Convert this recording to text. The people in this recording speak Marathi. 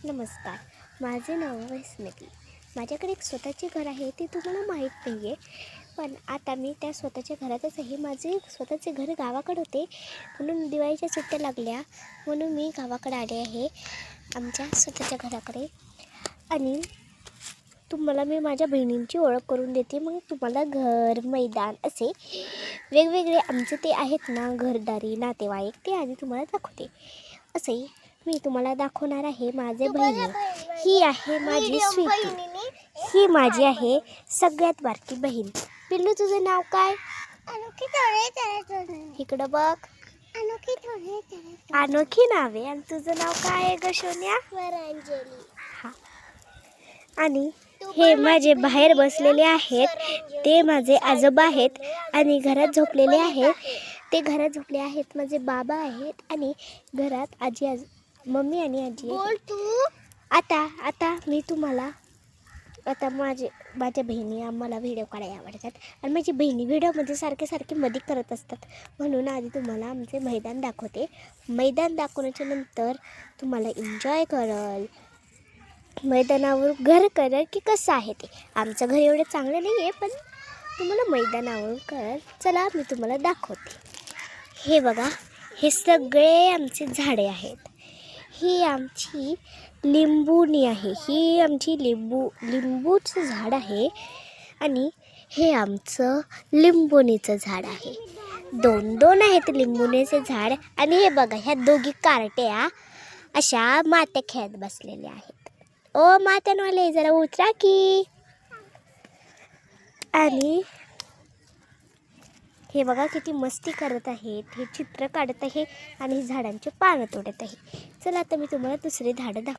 नमस्कार, माझे नाव वैष्णवी. माझ्याकडे एक स्वतःचे घर आहे, ते तुम्हाला माहीत नाही आहे. पण आता मी त्या स्वतःच्या घरातच आहे. माझे स्वतःचे घर गावाकडे होते, म्हणून दिवाळीच्या सुट्ट्या लागल्या म्हणून मी गावाकडे आले आहे आमच्या स्वतःच्या घराकडे. आणि तुम्हाला मी माझ्या बहिणींची ओळख करून देते. मग तुम्हाला घर, मैदान असे वेगवेगळे आमचे ते आहेत ना घरदारी नातेवाईक, ते आधी तुम्हाला दाखवते. असे मी तुम्हाला दाखवणार आहे माझे बहिणी. ही आहे माझी स्वीटी, ही माझी आहे सगळ्यात बारकी बहीण. पिल्लू, तुझं नाव काय? इकडं बघ. अनोखी नाव आहे. आणि तुझं नाव काय आहे ग सोन्या? हा. आणि हे माझे बाहेर बसलेले आहेत, ते माझे आजोबा आहेत. आणि घरात झोपलेले आहेत, ते घरात झोपले आहेत माझे बाबा आहेत. आणि घरात मम्मी आणि आजी आहेत. आता मी तुम्हाला माझ्या बहिणी आम्हाला व्हिडिओ काढायला आवडतात. आणि माझी बहिणी व्हिडिओमध्ये सारखे मध्ये करत असतात, म्हणून आधी तुम्हाला आमचे मैदान दाखवते. मैदान दाखवण्याच्या नंतर तुम्हाला एन्जॉय करल मैदानावर घर करल की कसं आहे ते. आमचं घर एवढं चांगलं नाही आहे, पण तुम्हाला मैदानावर करल. चला मी तुम्हाला दाखवते. हे बघा, हे सगळे आमचे झाडे आहेत. ही आमची लिंबुणी आहे, ही आमची लिंबूचं झाड आहे. आणि हे आमचं लिंबुणीचं झाड आहे. दोन आहेत लिंबुणीचे झाड. आणि हे बघा, ह्या दोघी कार्ट्या अशा मात्या खेळत बसलेल्या आहेत. ओ मात्यांवाले, जरा उतरा की. आणि हे बघा किती मस्ती करत आहेत, हे चित्र काढत आहे आणि झाडांचे पानं तोडत आहे. चला आता मी तुम्हाला दुसरे झाडं दाखवते.